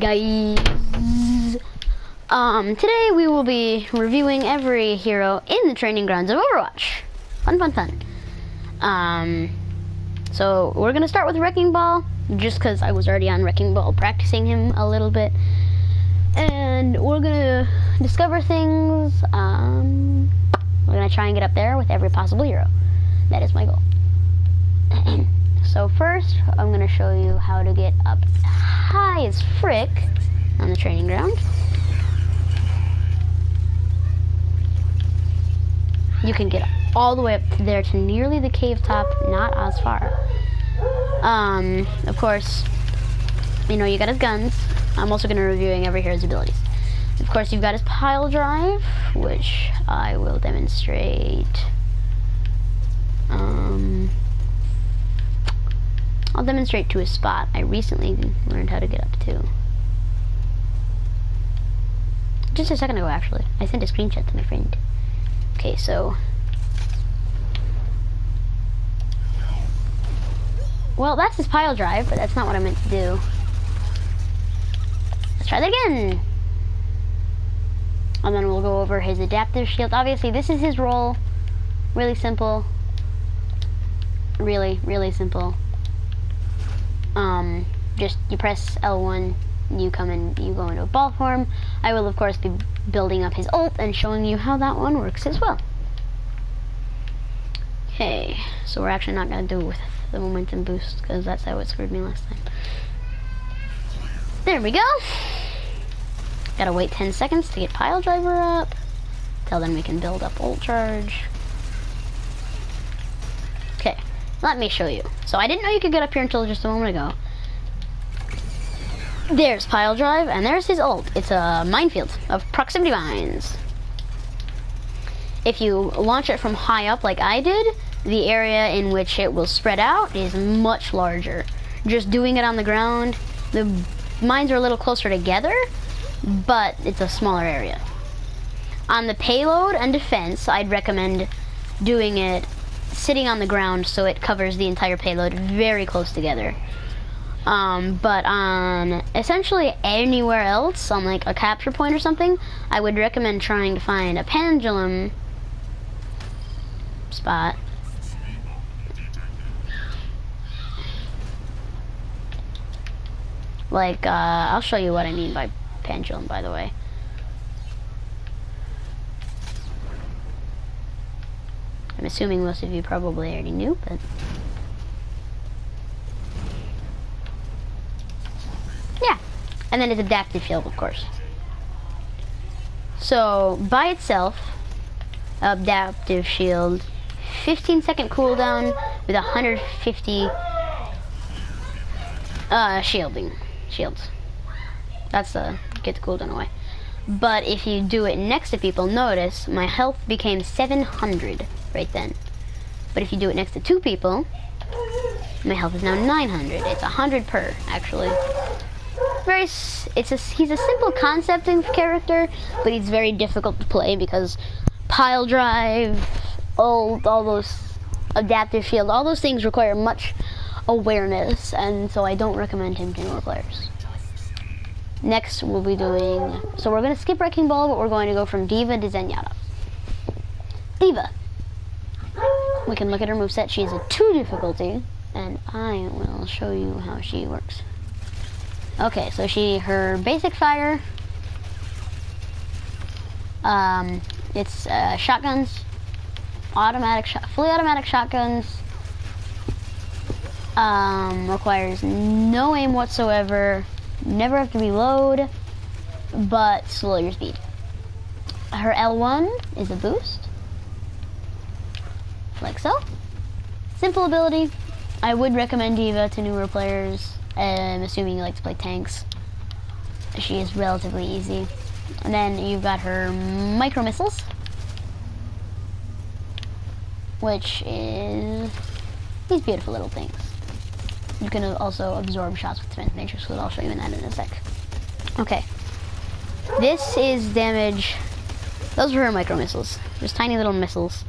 guys. Today we will be reviewing every hero in the training grounds of Overwatch. Fun. So we're gonna start with Wrecking Ball, just because I was already on Wrecking Ball practicing him a little bit. And we're gonna discover things. We're gonna try and get up there with every possible hero. That is my goal. So first, I'm gonna show you how to get up high as frick on the training ground. You can get all the way up there to nearly the cave top, not as far. Of course, you know, you got his guns. I'm also gonna be reviewing every hero's abilities. Of course, you've got his pile drive, which I will demonstrate. I'll demonstrate to a spot I recently learned how to get up to. Just a second ago, actually. I sent a screenshot to my friend. Okay, so... Well, that's his pile drive, but that's not what I meant to do. Let's try that again! And then we'll go over his adaptive shield. Obviously, this is his role. Really simple. Really simple. Just you press L1, you go into a ball form. I will of course be building up his ult and showing you how that one works as well. Okay, so we're actually not gonna do it with the momentum boost because that's how it screwed me last time. There we go. Gotta wait 10 seconds to get pile driver up. Till then we can build up ult charge. Okay, let me show you. So I didn't know you could get up here until just a moment ago. There's pile drive, and there's his ult. It's a minefield of proximity mines. If you launch it from high up like I did, the area in which it will spread out is much larger. Just doing it on the ground, the mines are a little closer together, but it's a smaller area. On the payload and defense, I'd recommend doing it sitting on the ground so it covers the entire payload very close together. But on essentially anywhere else, on like a capture point or something, I would recommend trying to find a pendulum spot. Like, I'll show you what I mean by pendulum, by the way. I'm assuming most of you probably already knew, but... yeah. And then it's adaptive shield, of course. So, by itself, adaptive shield, 15-second cooldown with 150 shields. That's get the cooldown away. But if you do it next to people, notice my health became 700 right then. But if you do it next to two people, my health is now 900. It's 100 per, actually. He's a simple concepting character, but he's very difficult to play because pile drive, ult, all those adaptive shield, all those things require much awareness, and so I don't recommend him to newer players. Next we'll be doing, so we're going to skip Wrecking Ball, but we're going to go from D.Va to Zenyatta. D.Va. We can look at her moveset. She is a 2 difficulty, and I will show you how she works. Okay, so her basic fire, it's shotguns, fully automatic shotguns, requires no aim whatsoever, never have to reload, but slow your speed. Her L1 is a boost, like so. Simple ability. I would recommend D.Va to newer players. Assuming you like to play tanks. She is relatively easy. And then you've got her micro missiles, which is these beautiful little things. You can also absorb shots with defense matrix, which I'll show you in that in a sec. Okay. This is damage. Those are her micro missiles. Just tiny little missiles.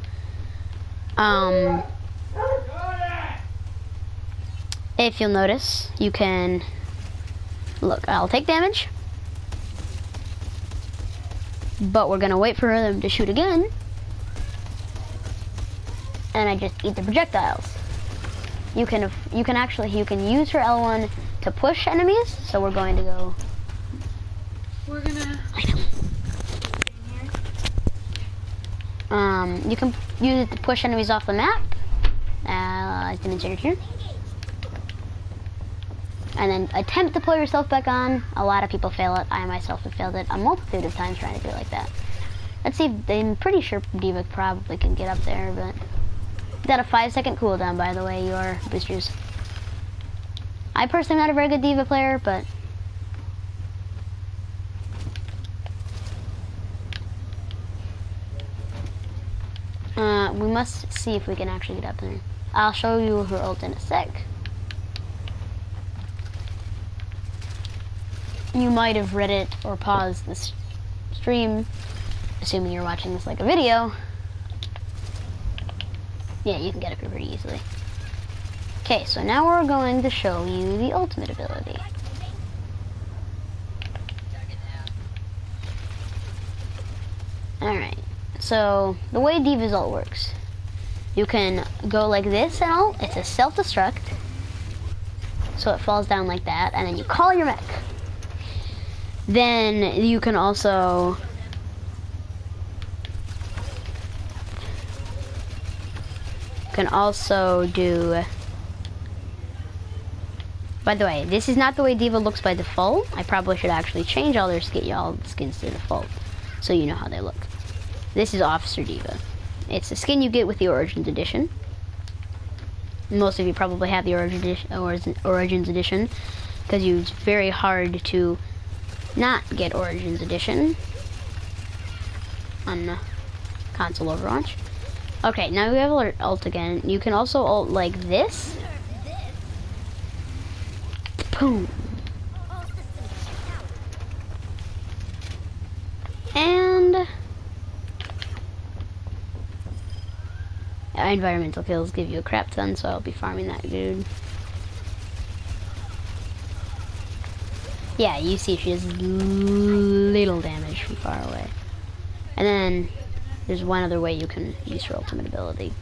If you'll notice, you can Look, I'll take damage. But we're gonna wait for them to shoot again. And I just eat the projectiles. You can use her L1 to push enemies. So we're going to go. We're gonna. You can use it to push enemies off the map. As demonstrated here. And then attempt to pull yourself back on. A lot of people fail it. I myself have failed it a multitude of times trying to do it like that. Let's see, I'm pretty sure D.Va probably can get up there, but... Got a 5-second cooldown, by the way, your boosters. I personally am not a very good D.Va player, but... we must see if we can actually get up there. I'll show you her ult in a sec. You might have read it or paused this stream, assuming you're watching this like a video. Yeah, you can get up here pretty easily. Okay, so now we're going to show you the ultimate ability. Alright, so the way D.Va's ult works, you can go like this and ult. It's a self-destruct, so it falls down like that, and then you call your mech. Then you can also do, by the way, this is not the way D.Va looks by default. I probably should actually change all their skins to default so you know how they look. This is Officer D.Va. It's the skin you get with the Origins Edition. Most of you probably have the Origins Edition because it's very hard to not get Origins Edition on console Overwatch. Okay, now we have our ult again. You can also ult like this. Boom. And environmental kills give you a crap ton, so I'll be farming that dude. Yeah, you see she does little damage from far away. And then there's one other way you can use her ultimate ability.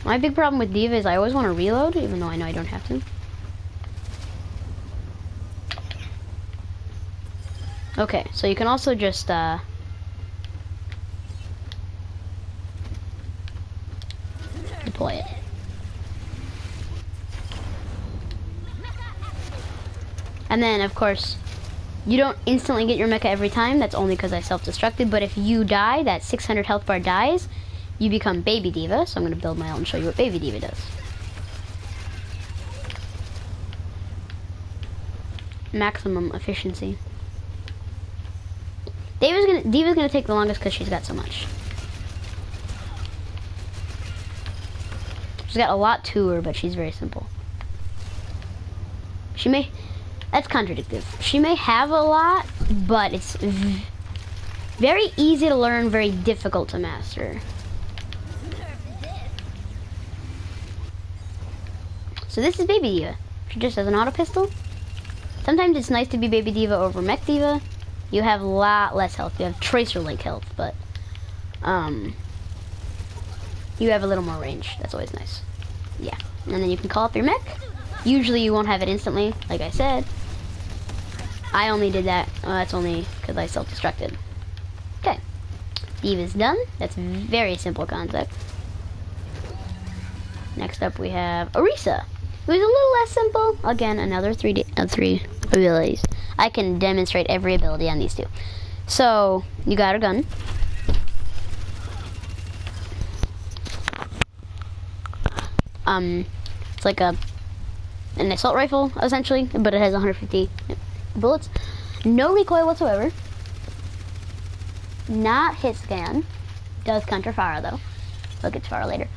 My big problem with D.Va is I always want to reload, even though I know I don't have to. Okay, so you can also just deploy it. And then, of course, you don't instantly get your mecha every time. That's only because I self-destructed. But if you die, that 600 health bar dies, you become Baby D.Va. So I'm going to build my ult and show you what Baby D.Va does. Maximum efficiency. D.Va's gonna take the longest because she's got so much. She's got a lot to her, but she's very simple. That's contradictive. She may have a lot, but it's very easy to learn, very difficult to master. So this is Baby D.Va. She just has an auto pistol. Sometimes it's nice to be Baby D.Va over Mech D.Va. You have a lot less health. You have Tracer-like health, but you have a little more range. That's always nice. Yeah. And then you can call up your mech. Usually you won't have it instantly, like I said. I only did that. That's only because I self-destructed. Okay. D.Va's done. That's a very simple concept. Next up we have Orisa. It was a little less simple. Again, another three abilities. I can demonstrate every ability on these two. So, you got a gun. It's like an assault rifle, essentially, but it has 150 bullets. No recoil whatsoever. Not hit scan. Does counter fire, though. We'll get to fire later.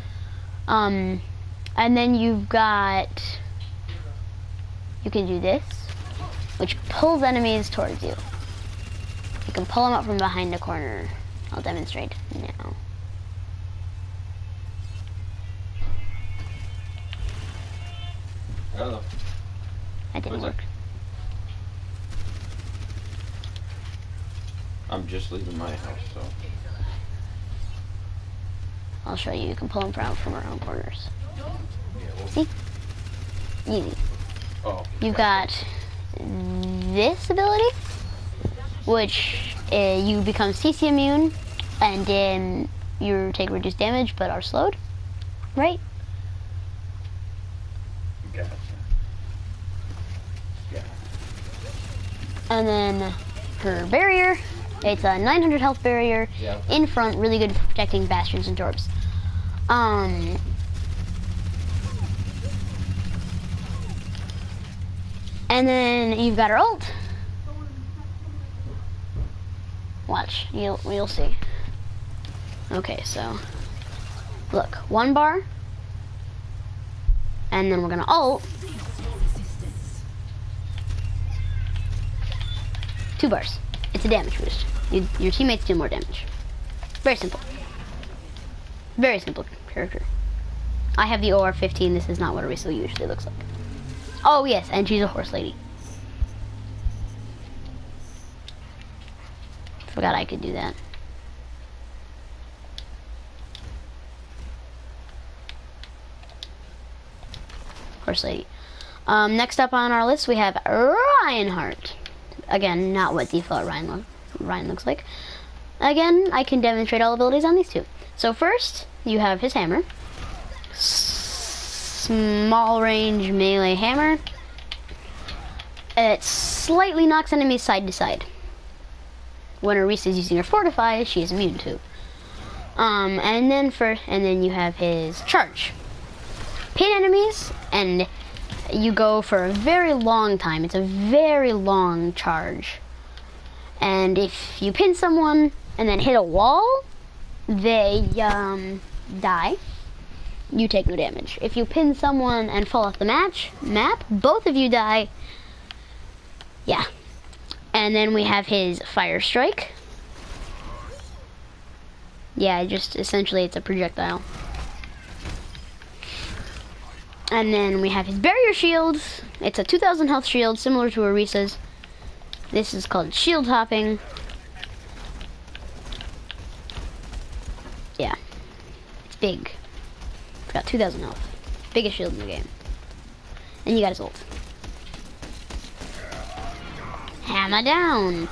And then you've got... You can do this, which pulls enemies towards you. You can pull him up from behind the corner. I'll demonstrate now. Hello. That didn't What's work. I'm just leaving my house, so. I'll show you. You can pull them out from around corners. Yeah, well, See? Easy. oh. You've got this ability, which you become CC immune, and then you take reduced damage but are slowed, right? Gotcha. Yeah. And then her barrier, it's a 900 health barrier. Yeah. In front, really good for protecting bastions and torps. And then you've got her ult. Watch, you'll see. Okay, so look, 1 bar, and then we're gonna ult. 2 bars. It's a damage boost. Your teammates do more damage. Very simple. Very simple character. I have the OR-15. This is not what Orisa usually looks like. Oh yes, and she's a horse lady. Forgot I could do that. Horse lady. Next up on our list we have Reinhardt. Again, not what default Ryan looks like. Again, I can demonstrate all abilities on these two. So first, you have his hammer. Small range melee hammer. It slightly knocks enemies side to side. When Orisa is using her fortify, she is immune to. And then you have his charge. Pin enemies, and you go for a very long time. It's a very long charge. And if you pin someone and then hit a wall, they die. You take no damage. If you pin someone and fall off the map, both of you die. Yeah. And then we have his fire strike. Yeah, just essentially it's a projectile. And then we have his barrier shield. It's a 2000 health shield, similar to Orisa's. This is called shield hopping. Yeah. It's big. It's got 2000 health. Biggest shield in the game. And you got his ult. Hammer down.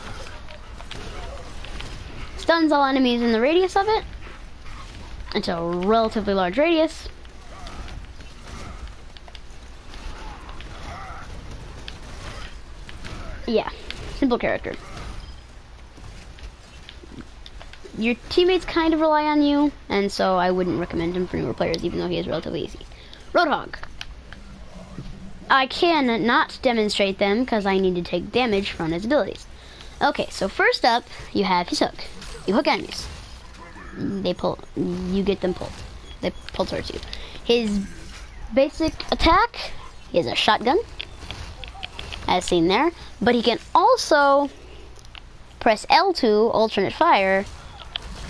Stuns all enemies in the radius of it. It's a relatively large radius. Yeah, simple character. Your teammates kind of rely on you, and so I wouldn't recommend him for newer players, even though he is relatively easy. Roadhog. I can not demonstrate them because I need to take damage from his abilities. Okay, so first up, you have his hook. You hook enemies. They pull. You get them pulled. They pull towards you. His basic attack is a shotgun, as seen there. But he can also press L2, alternate fire,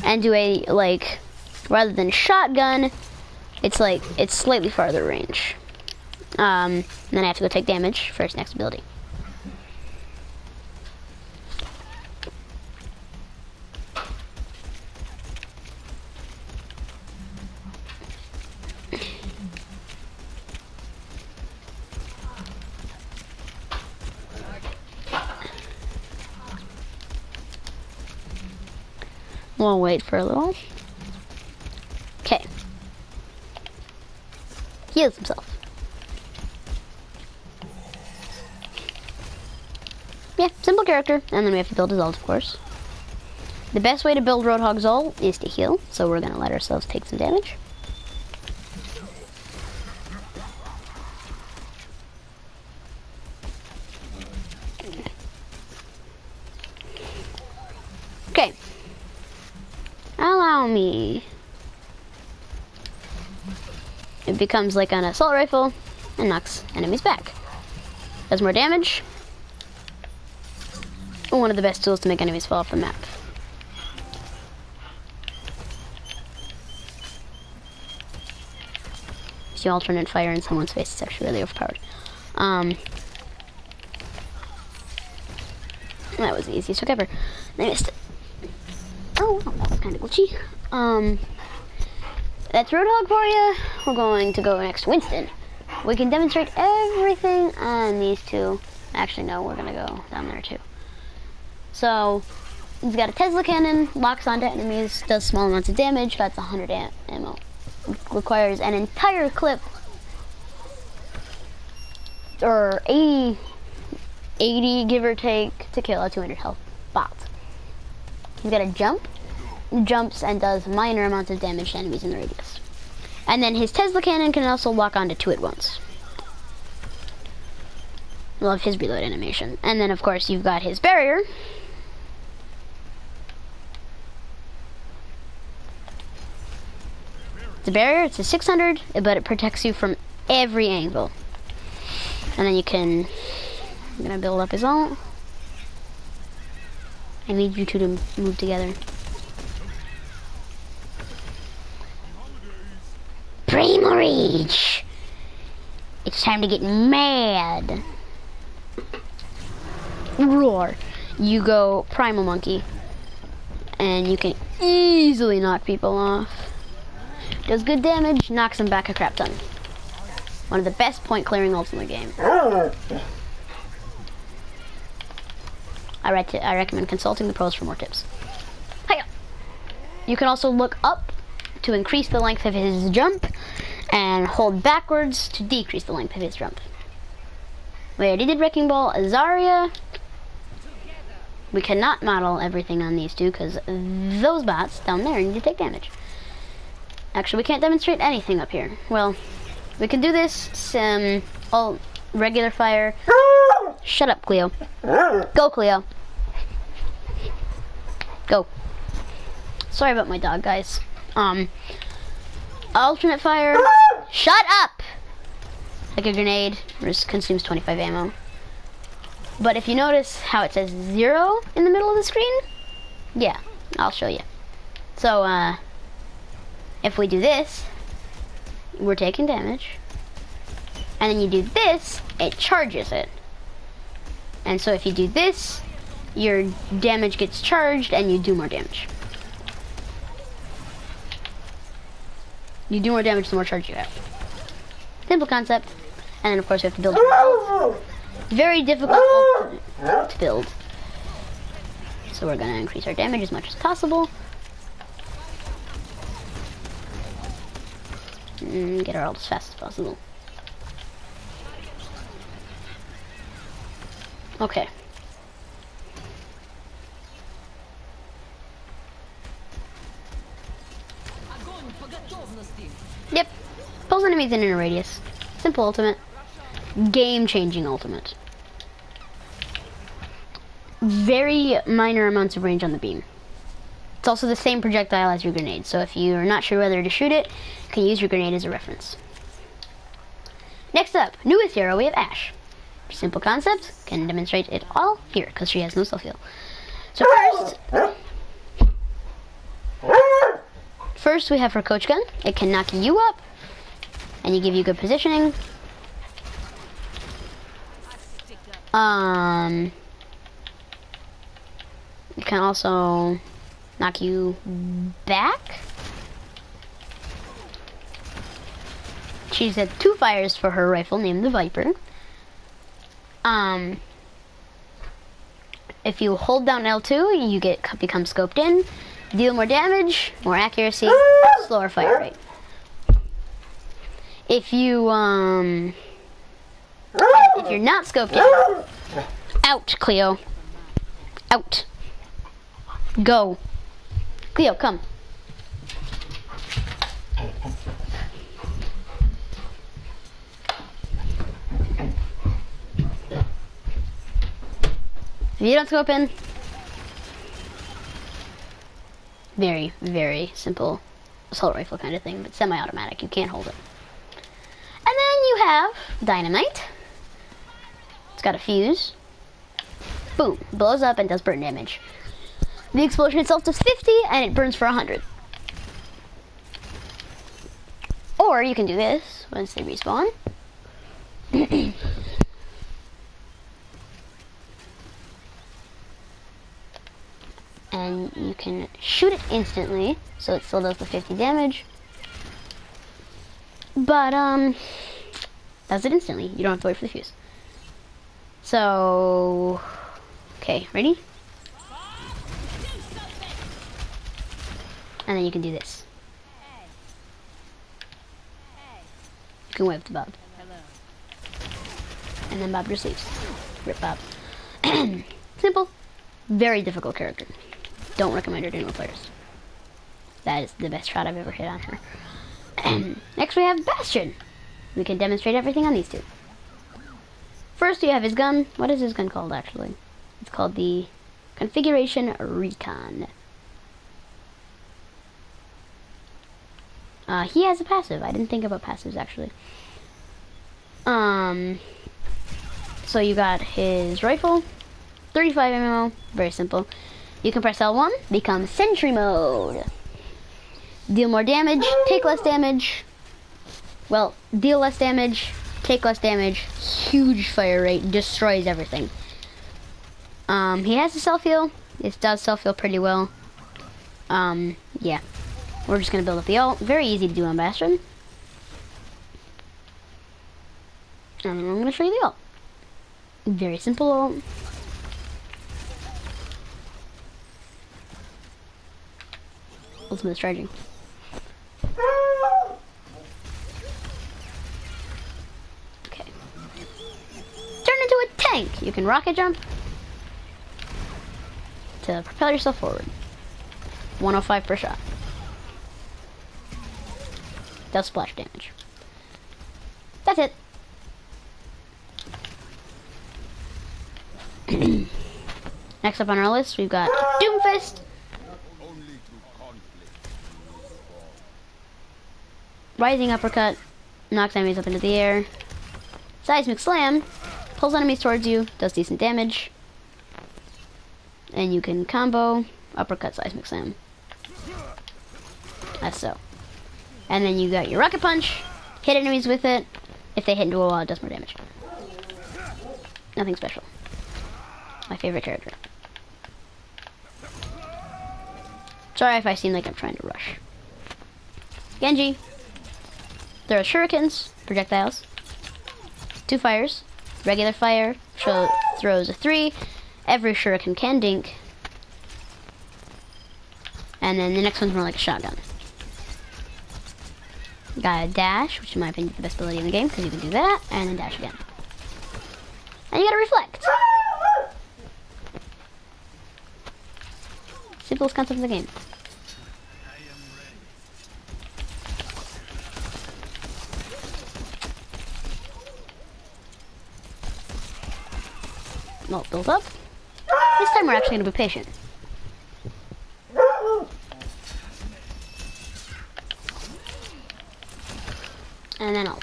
and do a, like, rather than shotgun, it's slightly farther range. Then I have to go take damage for his next ability. We'll wait for a little. Okay. Heals himself. Yeah, simple character. And then we have to build his ult, of course. The best way to build Roadhog's ult is to heal, so we're going to let ourselves take some damage. Okay. Allow me. It becomes like an assault rifle and knocks enemies back. Does more damage. one of the best tools to make enemies fall off the map. See alternate fire in someone's face. It's actually really overpowered. That was the easiest trick ever. I missed it. Oh, well, that was kind of glitchy. That's Roadhog for you. We're going to go next to Winston. We can demonstrate everything on these two. Actually, no, we're gonna go down there too. So, he's got a Tesla cannon, locks onto enemies, does small amounts of damage, that's 100 ammo. Requires an entire clip, or 80 give or take, to kill a 200 health bot. He's got a jump, jumps and does minor amounts of damage to enemies in the radius. And then his Tesla cannon can also lock onto 2 at once. Love his reload animation. And then of course you've got his barrier. The barrier, it's a 600, but it protects you from every angle. And then you can, I'm gonna build up his ult. I need you two to move together. Primo Reach! It's time to get mad. Roar. You go Primal Monkey. And you can easily knock people off. Does good damage, knocks them back a crap ton. One of the best point clearing ults in the game. I recommend consulting the pros for more tips. Hiya! You can also look up to increase the length of his jump, and hold backwards to decrease the length of his jump. We already did Wrecking Ball, Zarya. We cannot model everything on these two because those bots down there need to take damage. Actually, we can't demonstrate anything up here. Well, we can do this, regular fire. Shut up, Cleo. Go, Cleo. Go. Sorry about my dog, guys. Alternate fire. Shut up! Like a grenade, just consumes 25 ammo. But if you notice how it says 0 in the middle of the screen, yeah, I'll show you. So, if we do this, we're taking damage. And then you do this, it charges it. And so if you do this, your damage gets charged and you do more damage. You do more damage the more charge you have. Simple concept. And then of course we have to build. Very difficult to build. So we're gonna increase our damage as much as possible. And get our ult as fast as possible. Okay. Yep. Pulls enemies in a radius. Simple ultimate. Game-changing ultimate. Very minor amounts of range on the beam. It's also the same projectile as your grenade, so if you're not sure whether to shoot it, you can use your grenade as a reference. Next up, newest hero, we have Ashe. Simple concept, can demonstrate it all here, because she has no self-heal. So first we have her coach gun. It can knock you up, and you give you good positioning. It can also knock you back. She's had 2 fires for her rifle named the Viper. If you hold down L2, you become scoped in, deal more damage, more accuracy, slower fire rate. If you if you're not scoped in, out, Cleo. Out. Go. Cleo, come. If you don't scope in, very, very simple assault rifle kind of thing, but semi-automatic. You can't hold it. And then you have Dynamite. It's got a fuse. boom, blows up and does burn damage. The explosion itself does 50 and it burns for 100. Or you can do this once they respawn. And you can shoot it instantly, so it still does the 50 damage. But, does it instantly. You don't have to wait for the fuse. So, okay, ready? And then you can do this. You can wave to Bob. And then Bob just leaves. Rip Bob. Simple. Very difficult character. Don't recommend her to new players. That is the best shot I've ever hit on her. Next we have Bastion. We can demonstrate everything on these two. First you have his gun. What is his gun called actually? It's called the Configuration Recon. He has a passive. I didn't think about passives actually. So you got his rifle, 35 ammo, very simple. You can press L1, become Sentry Mode. Deal more damage, take less damage. Well, deal less damage, take less damage, huge fire rate, destroys everything. He has a self-heal. It does self-heal pretty well. Yeah. We're just gonna build up the ult. Very easy to do on Bastion. And I'm gonna show you the ult. Very simple ult. Ultimate charging. Okay. Turn into a tank. You can rocket jump to propel yourself forward. 105 per shot. Does splash damage. That's it. Next up on our list, we've got Doomfist. Rising uppercut, knocks enemies up into the air. Seismic slam, pulls enemies towards you, does decent damage. And you can combo uppercut, seismic slam. That's so. And then you got your rocket punch, hit enemies with it. If they hit into a wall, it does more damage. Nothing special. My favorite character. Sorry if I seem like I'm trying to rush. Genji. Throws shurikens, projectiles. 2 fires. Regular fire throws a 3. Every shuriken can dink. And then the next one's more like a shotgun. Got a dash, which in my opinion is the best ability in the game, because you can do that, and then dash again. And you got a reflect. Simplest concept in the game. Well, built up. This time we're actually going to be patient. And then I'll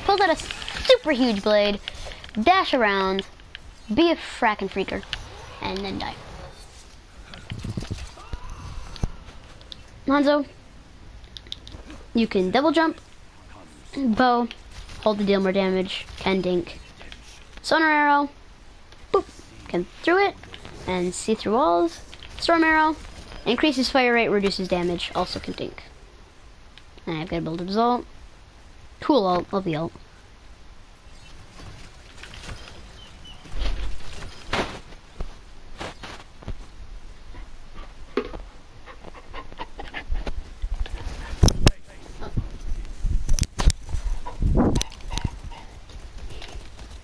pull out a super huge blade, dash around, be a frackin' freaker, and then die. Hanzo, you can double jump, bow, hold to deal more damage, can dink. Sonar arrow, boop, can through it, and see through walls. Storm arrow, increases fire rate, reduces damage, also can dink. And I've got to build a result. Cool ult, love the ult.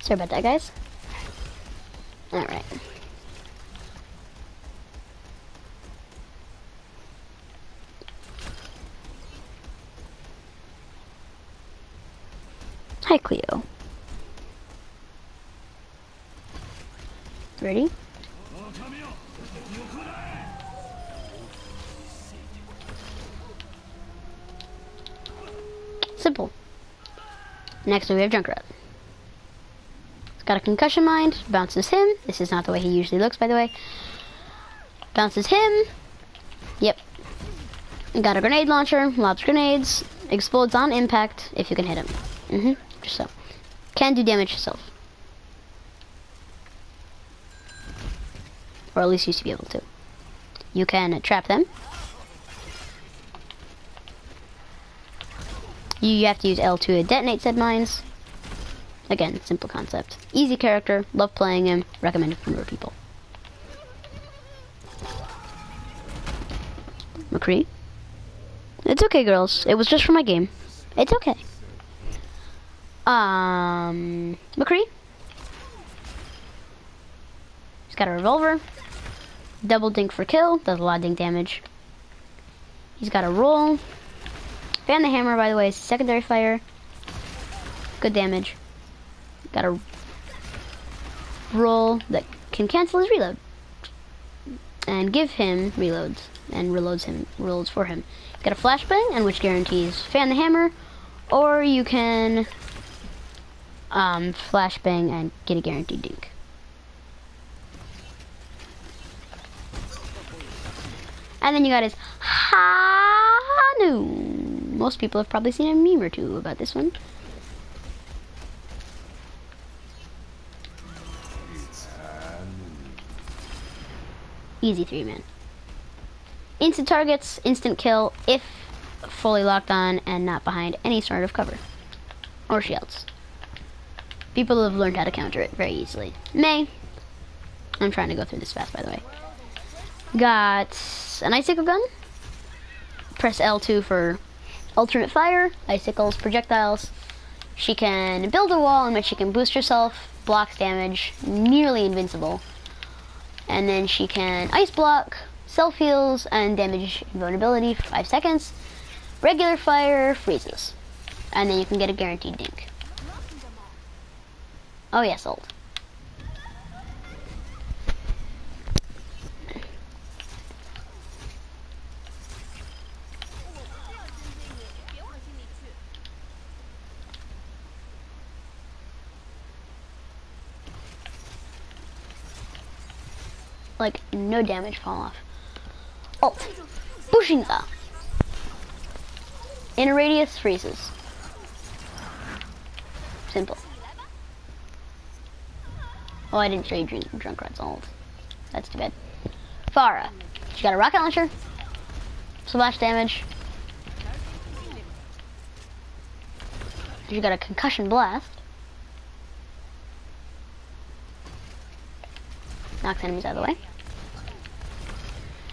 Sorry about that, guys. Alright. Hi, Cleo. Ready? Simple. Next we have Junkrat. Got a concussion mind, bounces him. This is not the way he usually looks, by the way. Bounces him. Yep. Got a grenade launcher, lobs grenades, explodes on impact if you can hit him. Just so. Can do damage yourself. Or at least used to be able to. You can trap them. You have to use L2 to detonate said mines. Again, simple concept. Easy character, love playing him, recommended for more people. McCree? It's okay, girls. It was just for my game. It's okay. McCree? He's got a revolver. Double dink for kill. Does a lot of dink damage. He's got a roll. Fan the hammer, by the way, is secondary fire. Good damage. Got a roll that can cancel his reload. And give him reloads. And reloads for him. He's got a flashbang, and which guarantees fan the hammer. Or you can flashbang and get a guaranteed dink. And then you got his Hanu. Most people have probably seen a meme or two about this one. Easy 3-man. Instant targets, instant kill if fully locked on and not behind any sort of cover or shields. People have learned how to counter it very easily. Mei. I'm trying to go through this fast, by the way. Got an icicle gun. Press L2 for alternate fire, icicles, projectiles. She can build a wall in which she can boost herself, blocks damage, nearly invincible. And then she can ice block, self heals, and damage invulnerability for 5 seconds. Regular fire freezes. And then you can get a guaranteed dink. Oh yeah, sold. Like, no damage fall off. Alt. Bushinza. Inner radius freezes. Simple. Oh, I didn't show you Junkrat's ult. That's too bad. Pharah. She got a rocket launcher. Splash damage. She got a concussion blast. Knocks enemies out of the way.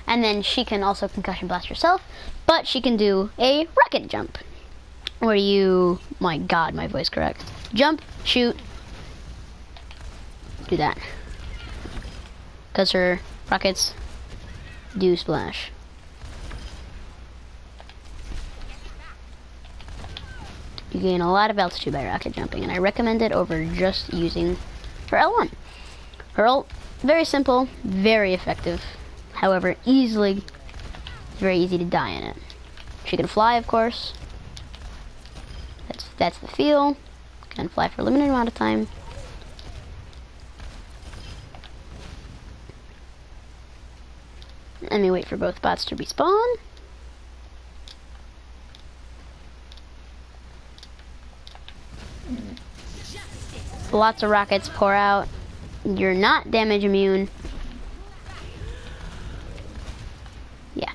And then she can also concussion blast herself, but she can do a rocket jump. Where you, my god, my voice correct. Jump, shoot, do that. Because her rockets do splash. You gain a lot of altitude by rocket jumping, and I recommend it over just using her L1. Her ult, very simple, very effective. However, very easy to die in it. She can fly, of course. That's the feel. Can fly for a limited amount of time. Let me wait for both bots to respawn. Lots of rockets pour out. You're not damage immune. Yeah.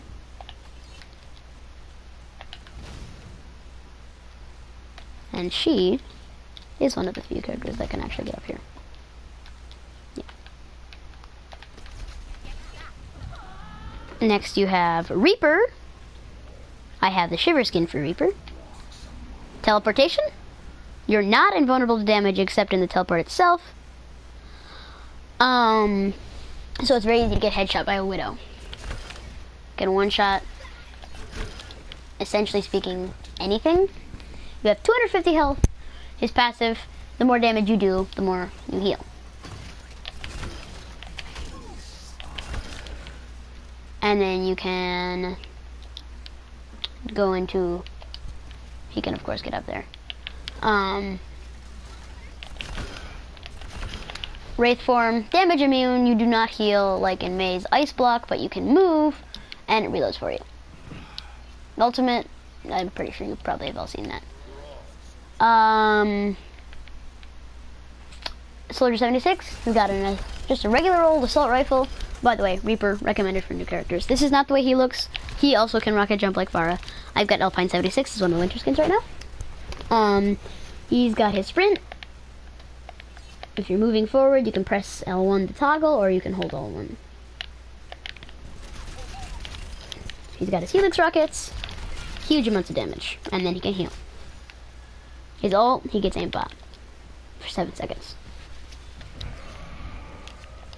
And she is one of the few characters that can actually get up here. Yeah. Next you have Reaper. I have the Shiver skin for Reaper. Teleportation. You're not invulnerable to damage except in the teleport itself. So it's very easy to get headshot by a Widow. Get a one-shot, essentially speaking, anything. You have 250 health. His passive, the more damage you do, the more you heal. And then you can go into, he can of course get up there. Wraith form, damage immune. You do not heal like in May's ice block, but you can move, and it reloads for you. Ultimate, I'm pretty sure you probably have all seen that. Soldier 76, we got just a regular old assault rifle. By the way, Reaper recommended for new characters. This is not the way he looks. He also can rocket jump like Pharah. I've got Alpine 76 as one of my winter skins right now. He's got his sprint. If you're moving forward, you can press L1 to toggle, or you can hold L1. He's got his Helix rockets, huge amounts of damage, and then he can heal. His ult, he gets aimbot for 7 seconds.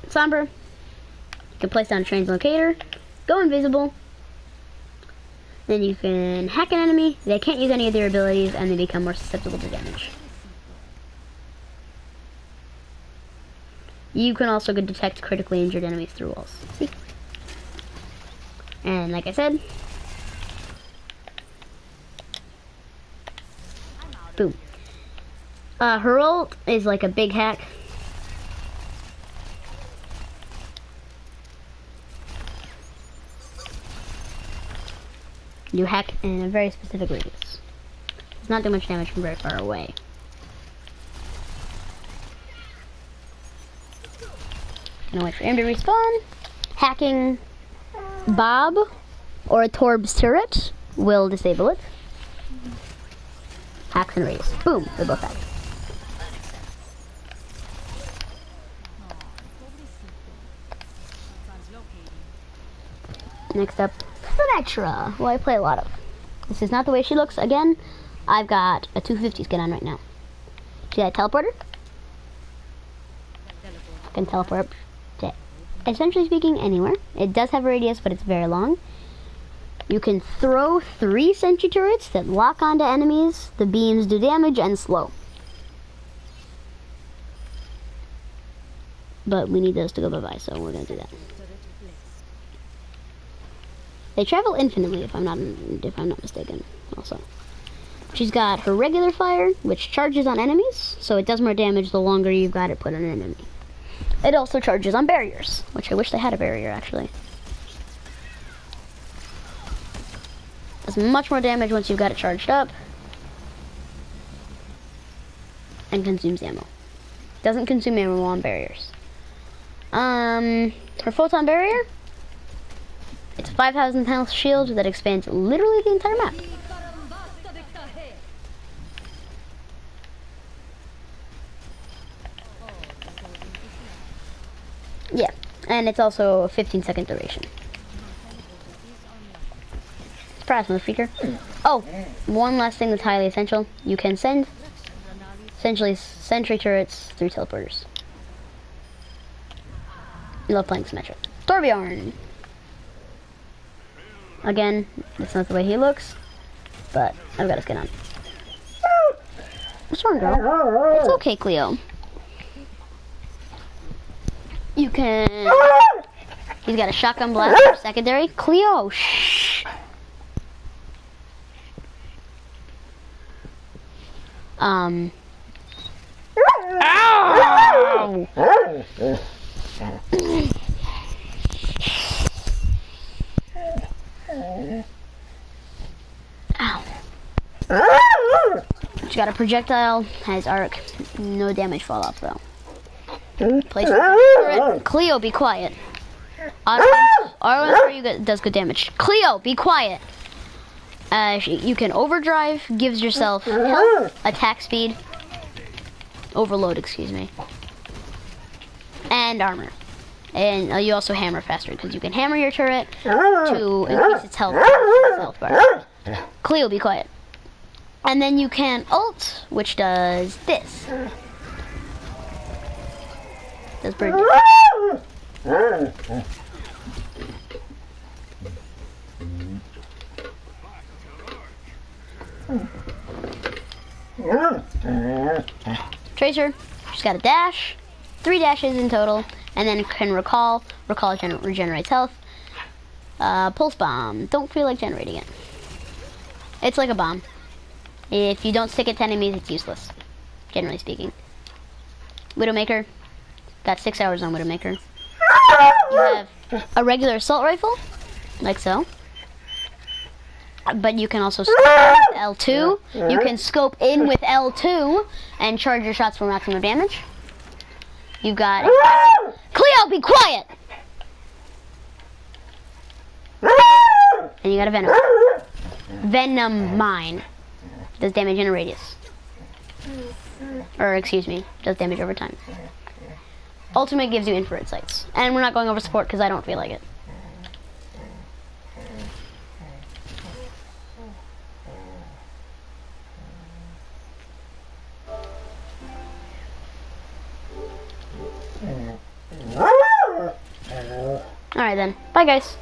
Sombra, you can place down a translocator, go invisible, then you can hack an enemy. They can't use any of their abilities, and they become more susceptible to damage. You can also detect critically injured enemies through walls. See? And like I said, boom. Her ult is like a big hack. You hack in a very specific radius. It's not too much damage from very far away. Gonna wait for him to respawn. Hacking Bob or a Torb's turret will disable it. Hacks and radius. Boom, they're both hacked. Next up, Symmetra, who I play a lot of. This is not the way she looks. Again, I've got a 250 skin on right now. See that teleporter? I can teleport to, essentially speaking, anywhere. It does have a radius, but it's very long. You can throw 3 sentry turrets that lock onto enemies. The beams do damage and slow. But we need those to go bye-bye, so we're gonna do that. They travel infinitely, if I'm not mistaken. Also, she's got her regular fire, which charges on enemies, so it does more damage the longer you've got it put on an enemy. It also charges on barriers, which I wish they had a barrier actually. Does much more damage once you've got it charged up, and consumes ammo. Doesn't consume ammo on barriers. Her photon barrier. It's a 5,000 health shield that expands literally the entire map. Yeah, and it's also a 15-second duration. Surprise, motherfucker. Oh, one last thing that's highly essential. You can send, essentially, sentry turrets through teleporters. I love playing Symmetra. Torbjorn. Again, that's not the way he looks, but I've got a skin on. What's wrong, girl? It's okay, Cleo. You can... He's got a shotgun blast for secondary. Cleo, shh! Ow! Ow. She got a projectile, has arc, no damage fall off though. Place Cleo, be quiet. Auto for you does good damage. Cleo, be quiet. You can overdrive, gives yourself health, attack speed, overload, excuse me, and armor. And you also hammer faster because you can hammer your turret to increase its health bar. Cleo, be quiet. And then you can ult, which does this. Does bird. Tracer, she's got a dash, 3 dashes in total, and then can recall. Recall regenerates health. Pulse bomb, don't feel like generating it. It's like a bomb. If you don't stick it to enemies, it's useless, generally speaking. Widowmaker, got 6 hours on Widowmaker. You have a regular assault rifle, like so. But you can also scope with L2. You can scope in with L2 and charge your shots for maximum damage. You've got... Cleo, be quiet! And you got a Venom. Venom Mine. Does damage in a radius. Or, excuse me, does damage over time. Ultimate gives you infrared sights. And we're not going over support because I don't feel like it. Alright then. Bye guys.